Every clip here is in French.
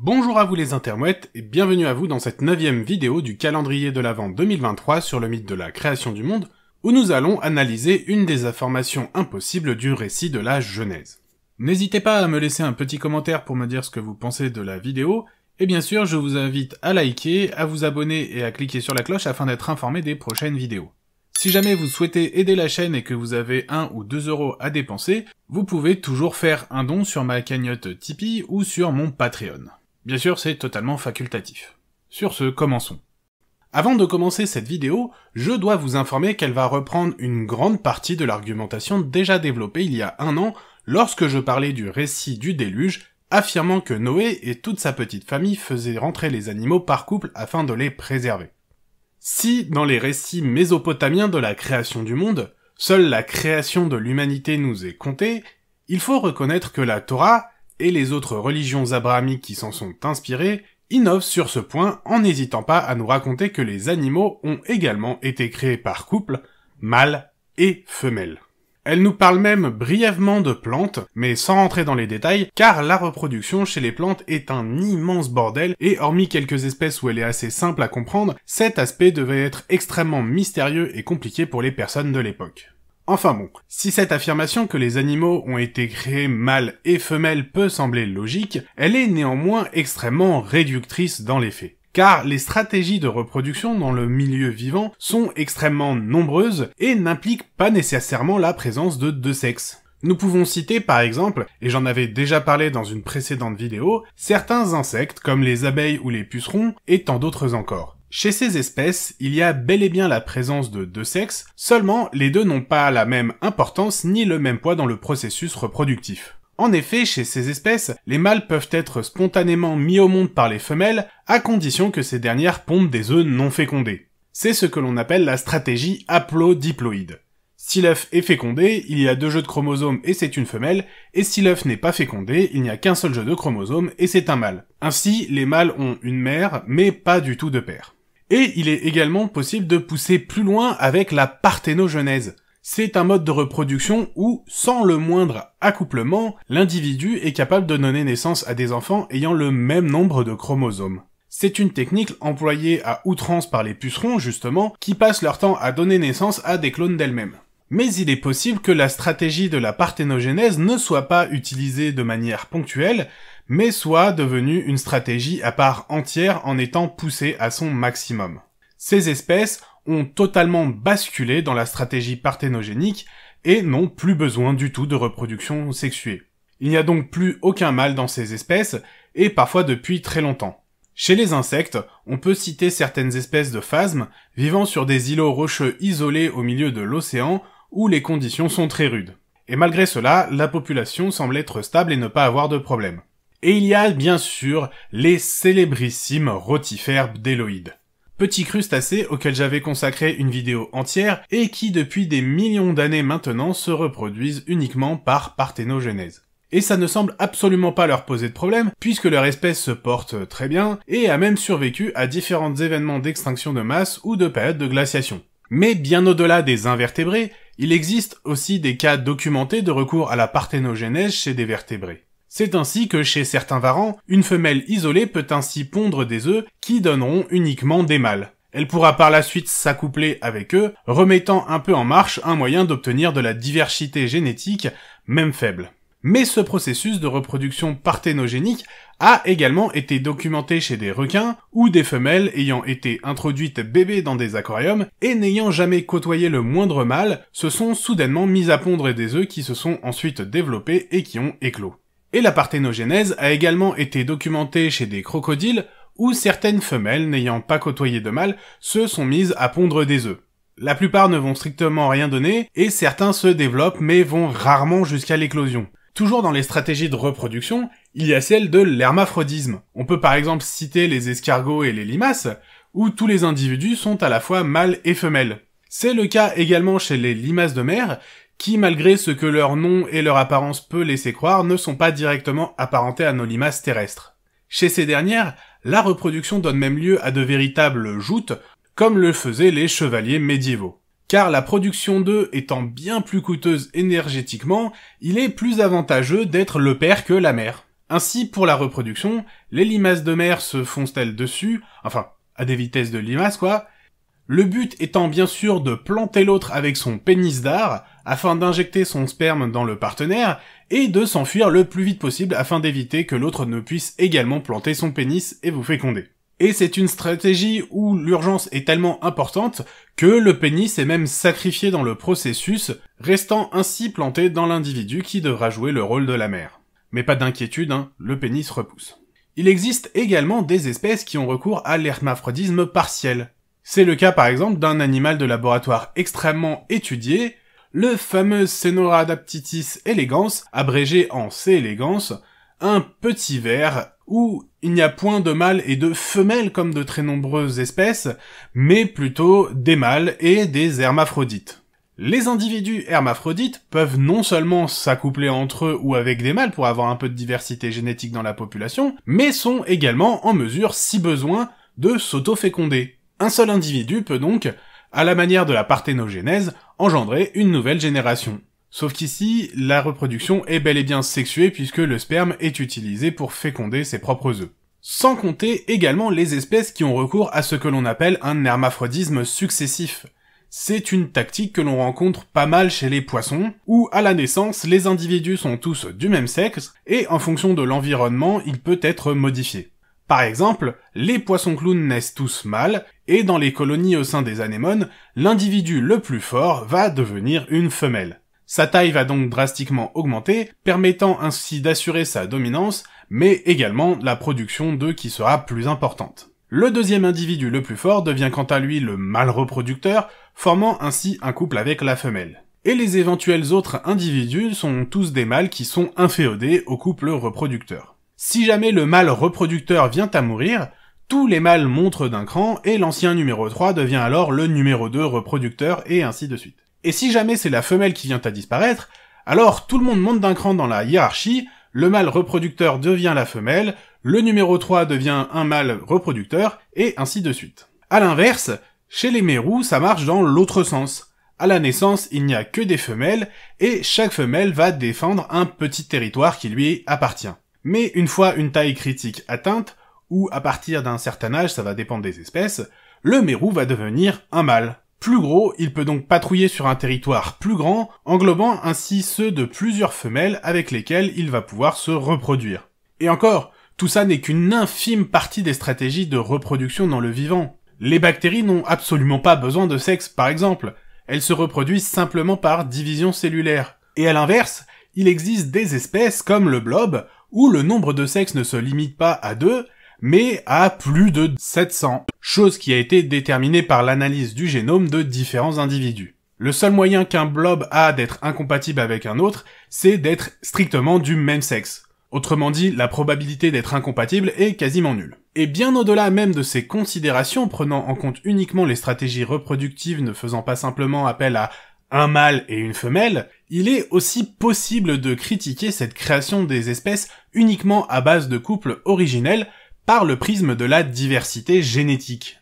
Bonjour à vous les intermouettes et bienvenue à vous dans cette 9e vidéo du calendrier de l'Avent 2023 sur le mythe de la création du monde, où nous allons analyser une des informations impossibles du récit de la Genèse. N'hésitez pas à me laisser un petit commentaire pour me dire ce que vous pensez de la vidéo, et bien sûr je vous invite à liker, à vous abonner et à cliquer sur la cloche afin d'être informé des prochaines vidéos. Si jamais vous souhaitez aider la chaîne et que vous avez 1 ou 2 euros à dépenser, vous pouvez toujours faire un don sur ma cagnotte Tipeee ou sur mon Patreon. Bien sûr, c'est totalement facultatif. Sur ce, commençons. Avant de commencer cette vidéo, je dois vous informer qu'elle va reprendre une grande partie de l'argumentation déjà développée il y a 1 an, lorsque je parlais du récit du déluge, affirmant que Noé et toute sa petite famille faisaient rentrer les animaux par couple afin de les préserver. Si, dans les récits mésopotamiens de la création du monde, seule la création de l'humanité nous est contée, il faut reconnaître que la Torah, et les autres religions abrahamiques qui s'en sont inspirées, innovent sur ce point en n'hésitant pas à nous raconter que les animaux ont également été créés par couple, mâle et femelle. Elle nous parle même brièvement de plantes, mais sans rentrer dans les détails, car la reproduction chez les plantes est un immense bordel, et hormis quelques espèces où elle est assez simple à comprendre, cet aspect devait être extrêmement mystérieux et compliqué pour les personnes de l'époque. Enfin bon, si cette affirmation que les animaux ont été créés mâles et femelles peut sembler logique, elle est néanmoins extrêmement réductrice dans les faits. Car les stratégies de reproduction dans le milieu vivant sont extrêmement nombreuses et n'impliquent pas nécessairement la présence de 2 sexes. Nous pouvons citer par exemple, et j'en avais déjà parlé dans une précédente vidéo, certains insectes comme les abeilles ou les pucerons et tant d'autres encore. Chez ces espèces, il y a bel et bien la présence de 2 sexes, seulement les deux n'ont pas la même importance ni le même poids dans le processus reproductif. En effet, chez ces espèces, les mâles peuvent être spontanément mis au monde par les femelles, à condition que ces dernières pondent des œufs non fécondés. C'est ce que l'on appelle la stratégie haplodiploïde. Si l'œuf est fécondé, il y a 2 jeux de chromosomes et c'est une femelle, et si l'œuf n'est pas fécondé, il n'y a qu'un seul jeu de chromosomes et c'est un mâle. Ainsi, les mâles ont une mère, mais pas du tout de père. Et il est également possible de pousser plus loin avec la parthénogenèse. C'est un mode de reproduction où, sans le moindre accouplement, l'individu est capable de donner naissance à des enfants ayant le même nombre de chromosomes. C'est une technique employée à outrance par les pucerons, justement, qui passent leur temps à donner naissance à des clones d'elles-mêmes. Mais il est possible que la stratégie de la parthénogenèse ne soit pas utilisée de manière ponctuelle, mais soit devenue une stratégie à part entière en étant poussée à son maximum. Ces espèces ont totalement basculé dans la stratégie parthénogénique et n'ont plus besoin du tout de reproduction sexuée. Il n'y a donc plus aucun mâle dans ces espèces, et parfois depuis très longtemps. Chez les insectes, on peut citer certaines espèces de phasmes vivant sur des îlots rocheux isolés au milieu de l'océan où les conditions sont très rudes. Et malgré cela, la population semble être stable et ne pas avoir de problème. Et il y a bien sûr les célébrissimes rotifères bdelloïdes. Petits crustacés auxquels j'avais consacré une vidéo entière et qui depuis des millions d'années maintenant se reproduisent uniquement par parthénogenèse. Et ça ne semble absolument pas leur poser de problème puisque leur espèce se porte très bien et a même survécu à différents événements d'extinction de masse ou de périodes de glaciation. Mais bien au-delà des invertébrés, il existe aussi des cas documentés de recours à la parthénogenèse chez des vertébrés. C'est ainsi que chez certains varans, une femelle isolée peut ainsi pondre des œufs qui donneront uniquement des mâles. Elle pourra par la suite s'accoupler avec eux, remettant un peu en marche un moyen d'obtenir de la diversité génétique, même faible. Mais ce processus de reproduction parthénogénique a également été documenté chez des requins, où des femelles ayant été introduites bébés dans des aquariums et n'ayant jamais côtoyé le moindre mâle, se sont soudainement mises à pondre des œufs qui se sont ensuite développés et qui ont éclos. Et la parthénogenèse a également été documentée chez des crocodiles, où certaines femelles n'ayant pas côtoyé de mâles se sont mises à pondre des œufs. La plupart ne vont strictement rien donner, et certains se développent mais vont rarement jusqu'à l'éclosion. Toujours dans les stratégies de reproduction, il y a celle de l'hermaphrodisme. On peut par exemple citer les escargots et les limaces, où tous les individus sont à la fois mâles et femelles. C'est le cas également chez les limaces de mer, qui, malgré ce que leur nom et leur apparence peut laisser croire, ne sont pas directement apparentés à nos limaces terrestres. Chez ces dernières, la reproduction donne même lieu à de véritables joutes, comme le faisaient les chevaliers médiévaux. Car la production d'œufs étant bien plus coûteuse énergétiquement, il est plus avantageux d'être le père que la mère. Ainsi, pour la reproduction, les limaces de mer se foncent-elles dessus, enfin, à des vitesses de limaces quoi, le but étant bien sûr de planter l'autre avec son pénis d'art, afin d'injecter son sperme dans le partenaire, et de s'enfuir le plus vite possible afin d'éviter que l'autre ne puisse également planter son pénis et vous féconder. Et c'est une stratégie où l'urgence est tellement importante que le pénis est même sacrifié dans le processus, restant ainsi planté dans l'individu qui devra jouer le rôle de la mère. Mais pas d'inquiétude, le pénis repousse. Il existe également des espèces qui ont recours à l'hermaphrodisme partiel. C'est le cas par exemple d'un animal de laboratoire extrêmement étudié, le fameux Caenorhabditis elegans, abrégé en C. elegans, un petit ver où il n'y a point de mâles et de femelles comme de très nombreuses espèces, mais plutôt des mâles et des hermaphrodites. Les individus hermaphrodites peuvent non seulement s'accoupler entre eux ou avec des mâles pour avoir un peu de diversité génétique dans la population, mais sont également en mesure, si besoin, de s'auto-féconder. Un seul individu peut donc, à la manière de la parthénogénèse, engendrer une nouvelle génération. Sauf qu'ici, la reproduction est bel et bien sexuée puisque le sperme est utilisé pour féconder ses propres œufs. Sans compter également les espèces qui ont recours à ce que l'on appelle un hermaphrodisme successif. C'est une tactique que l'on rencontre pas mal chez les poissons, où à la naissance, les individus sont tous du même sexe, et en fonction de l'environnement, il peut être modifié. Par exemple, les poissons clowns naissent tous mâles, et dans les colonies au sein des anémones, l'individu le plus fort va devenir une femelle. Sa taille va donc drastiquement augmenter, permettant ainsi d'assurer sa dominance, mais également la production d'œufs qui sera plus importante. Le deuxième individu le plus fort devient quant à lui le mâle reproducteur, formant ainsi un couple avec la femelle. Et les éventuels autres individus sont tous des mâles qui sont inféodés au couple reproducteur. Si jamais le mâle reproducteur vient à mourir, tous les mâles montent d'un cran et l'ancien numéro 3 devient alors le numéro 2 reproducteur et ainsi de suite. Et si jamais c'est la femelle qui vient à disparaître, alors tout le monde monte d'un cran dans la hiérarchie, le mâle reproducteur devient la femelle, le numéro 3 devient un mâle reproducteur, et ainsi de suite. À l'inverse, chez les mérous, ça marche dans l'autre sens. À la naissance, il n'y a que des femelles, et chaque femelle va défendre un petit territoire qui lui appartient. Mais une fois une taille critique atteinte, ou à partir d'un certain âge, ça va dépendre des espèces, le mérou va devenir un mâle. Plus gros, il peut donc patrouiller sur un territoire plus grand, englobant ainsi ceux de plusieurs femelles avec lesquelles il va pouvoir se reproduire. Et encore, tout ça n'est qu'une infime partie des stratégies de reproduction dans le vivant. Les bactéries n'ont absolument pas besoin de sexe, par exemple. Elles se reproduisent simplement par division cellulaire. Et à l'inverse, il existe des espèces comme le blob, où le nombre de sexes ne se limite pas à 2, mais à plus de 700, chose qui a été déterminée par l'analyse du génome de différents individus. Le seul moyen qu'un blob a d'être incompatible avec un autre, c'est d'être strictement du même sexe. Autrement dit, la probabilité d'être incompatible est quasiment nulle. Et bien au-delà même de ces considérations, prenant en compte uniquement les stratégies reproductives ne faisant pas simplement appel à un mâle et une femelle, il est aussi possible de critiquer cette création des espèces uniquement à base de couples originels, par le prisme de la diversité génétique.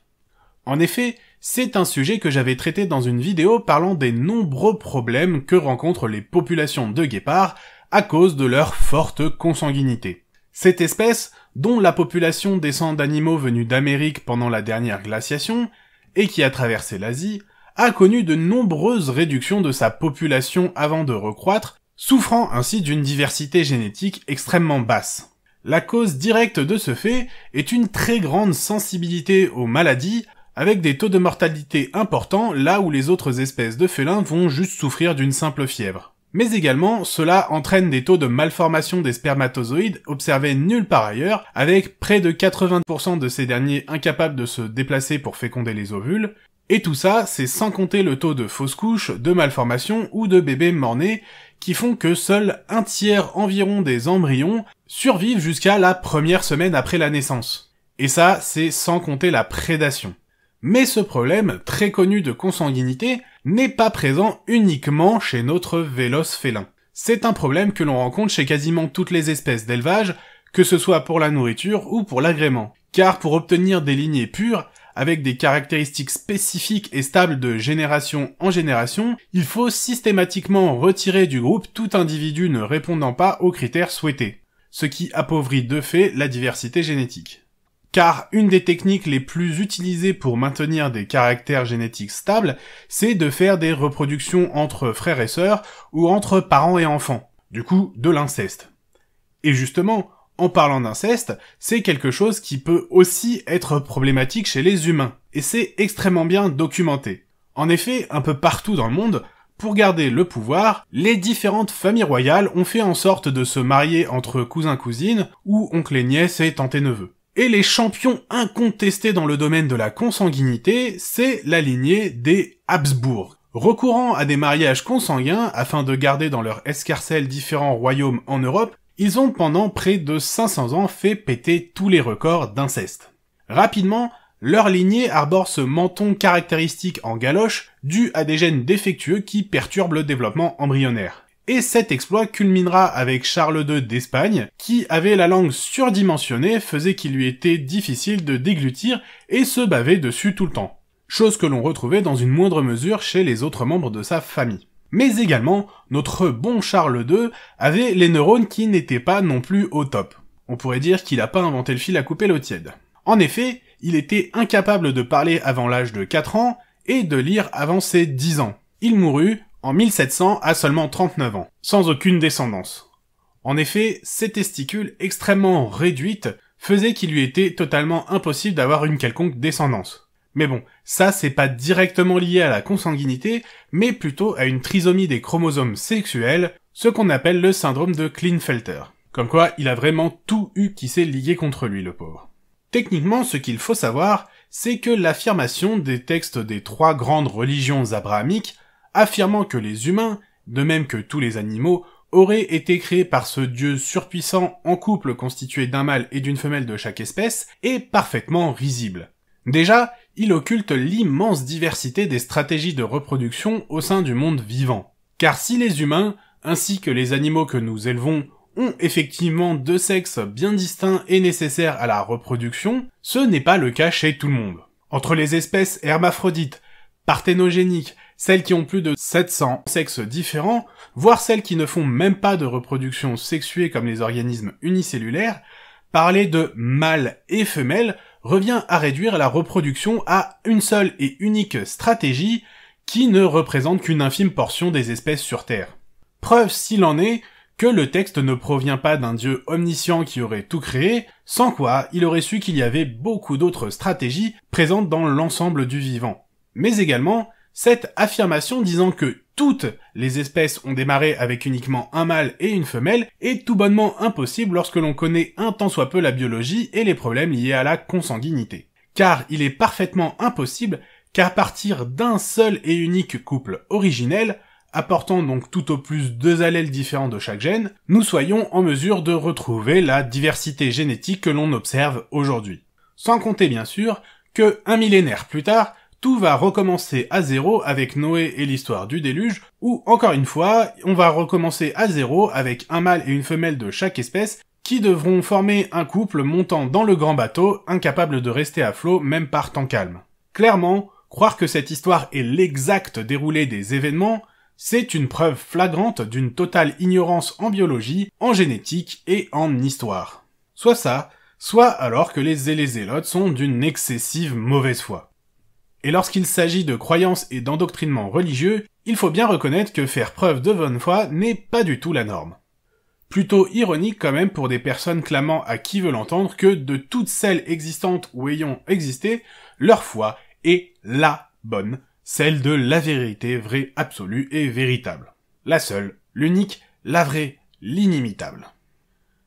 En effet, c'est un sujet que j'avais traité dans une vidéo parlant des nombreux problèmes que rencontrent les populations de guépards à cause de leur forte consanguinité. Cette espèce, dont la population descend d'animaux venus d'Amérique pendant la dernière glaciation, et qui a traversé l'Asie, a connu de nombreuses réductions de sa population avant de recroître, souffrant ainsi d'une diversité génétique extrêmement basse. La cause directe de ce fait est une très grande sensibilité aux maladies, avec des taux de mortalité importants là où les autres espèces de félins vont juste souffrir d'une simple fièvre. Mais également, cela entraîne des taux de malformation des spermatozoïdes observés nulle part ailleurs, avec près de 80% de ces derniers incapables de se déplacer pour féconder les ovules, et tout ça, c'est sans compter le taux de fausses couches, de malformations ou de bébés mort-nés, qui font que seul un tiers environ des embryons survivent jusqu'à la première semaine après la naissance. Et ça, c'est sans compter la prédation. Mais ce problème, très connu de consanguinité, n'est pas présent uniquement chez notre véloce félin. C'est un problème que l'on rencontre chez quasiment toutes les espèces d'élevage, que ce soit pour la nourriture ou pour l'agrément. Car pour obtenir des lignées pures, avec des caractéristiques spécifiques et stables de génération en génération, il faut systématiquement retirer du groupe tout individu ne répondant pas aux critères souhaités. ce qui appauvrit de fait la diversité génétique. Car une des techniques les plus utilisées pour maintenir des caractères génétiques stables, c'est de faire des reproductions entre frères et sœurs ou entre parents et enfants. Du coup, de l'inceste. Et justement, en parlant d'inceste, c'est quelque chose qui peut aussi être problématique chez les humains. Et c'est extrêmement bien documenté. En effet, un peu partout dans le monde, pour garder le pouvoir, les différentes familles royales ont fait en sorte de se marier entre cousins-cousines ou oncles et nièces et tantes et neveux. Et les champions incontestés dans le domaine de la consanguinité, c'est la lignée des Habsbourg. Recourant à des mariages consanguins afin de garder dans leur escarcelle différents royaumes en Europe, ils ont pendant près de 500 ans fait péter tous les records d'inceste. Rapidement, leur lignée arbore ce menton caractéristique en galoche dû à des gènes défectueux qui perturbent le développement embryonnaire. Et cet exploit culminera avec Charles II d'Espagne, qui avait la langue surdimensionnée, faisait qu'il lui était difficile de déglutir et se bavait dessus tout le temps. Chose que l'on retrouvait dans une moindre mesure chez les autres membres de sa famille. Mais également, notre bon Charles II avait les neurones qui n'étaient pas non plus au top. On pourrait dire qu'il n'a pas inventé le fil à couper l'eau tiède. En effet, il était incapable de parler avant l'âge de 4 ans et de lire avant ses 10 ans. Il mourut en 1700 à seulement 39 ans, sans aucune descendance. En effet, ses testicules extrêmement réduites faisaient qu'il lui était totalement impossible d'avoir une quelconque descendance. Mais bon, ça c'est pas directement lié à la consanguinité, mais plutôt à une trisomie des chromosomes sexuels, ce qu'on appelle le syndrome de Klinefelter. Comme quoi, il a vraiment tout eu qui s'est ligué contre lui, le pauvre. Techniquement, ce qu'il faut savoir, c'est que l'affirmation des textes des 3 grandes religions abrahamiques affirmant que les humains, de même que tous les animaux, auraient été créés par ce dieu surpuissant en couple constitué d'un mâle et d'une femelle de chaque espèce, est parfaitement risible. Déjà, il occulte l'immense diversité des stratégies de reproduction au sein du monde vivant. Car si les humains, ainsi que les animaux que nous élevons, ont effectivement 2 sexes bien distincts et nécessaires à la reproduction, ce n'est pas le cas chez tout le monde. Entre les espèces hermaphrodites, parthénogéniques, celles qui ont plus de 700 sexes différents, voire celles qui ne font même pas de reproduction sexuée comme les organismes unicellulaires, parler de mâle et femelle revient à réduire la reproduction à une seule et unique stratégie qui ne représente qu'une infime portion des espèces sur Terre. Preuve s'il en est que le texte ne provient pas d'un dieu omniscient qui aurait tout créé, sans quoi il aurait su qu'il y avait beaucoup d'autres stratégies présentes dans l'ensemble du vivant. Mais également, cette affirmation disant que toutes les espèces ont démarré avec uniquement un mâle et une femelle est tout bonnement impossible lorsque l'on connaît un tant soit peu la biologie et les problèmes liés à la consanguinité. Car il est parfaitement impossible qu'à partir d'un seul et unique couple originel, apportant donc tout au plus 2 allèles différents de chaque gène, nous soyons en mesure de retrouver la diversité génétique que l'on observe aujourd'hui. Sans compter bien sûr que, un millénaire plus tard, tout va recommencer à zéro avec Noé et l'histoire du déluge, où, encore une fois, on va recommencer à zéro avec un mâle et une femelle de chaque espèce, qui devront former un couple montant dans le grand bateau, incapable de rester à flot même par temps calme. Clairement, croire que cette histoire est l'exact déroulé des événements, c'est une preuve flagrante d'une totale ignorance en biologie, en génétique et en histoire. Soit ça, soit alors que les zélotes sont d'une excessive mauvaise foi. Et lorsqu'il s'agit de croyances et d'endoctrinement religieux, il faut bien reconnaître que faire preuve de bonne foi n'est pas du tout la norme. Plutôt ironique quand même pour des personnes clamant à qui veut l'entendre que de toutes celles existantes ou ayant existé, leur foi est la bonne, celle de la vérité vraie, absolue et véritable. La seule, l'unique, la vraie, l'inimitable.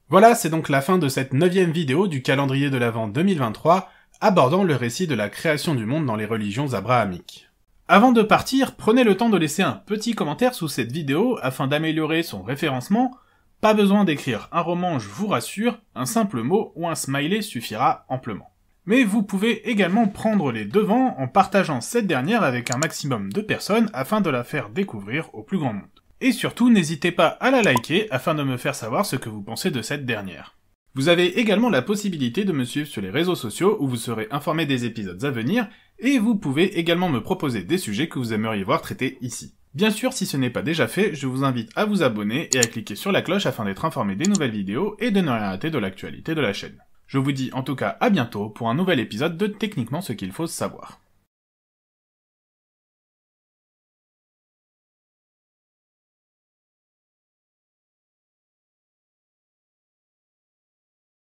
Voilà, c'est donc la fin de cette 9e vidéo du calendrier de l'Avent 2023, abordant le récit de la création du monde dans les religions abrahamiques. Avant de partir, prenez le temps de laisser un petit commentaire sous cette vidéo afin d'améliorer son référencement. Pas besoin d'écrire un roman, je vous rassure, un simple mot ou un smiley suffira amplement. Mais vous pouvez également prendre les devants en partageant cette dernière avec un maximum de personnes afin de la faire découvrir au plus grand monde. Et surtout, n'hésitez pas à la liker afin de me faire savoir ce que vous pensez de cette dernière. Vous avez également la possibilité de me suivre sur les réseaux sociaux où vous serez informé des épisodes à venir, et vous pouvez également me proposer des sujets que vous aimeriez voir traités ici. Bien sûr, si ce n'est pas déjà fait, je vous invite à vous abonner et à cliquer sur la cloche afin d'être informé des nouvelles vidéos et de ne rien rater de l'actualité de la chaîne. Je vous dis en tout cas à bientôt pour un nouvel épisode de Techniquement ce qu'il faut savoir.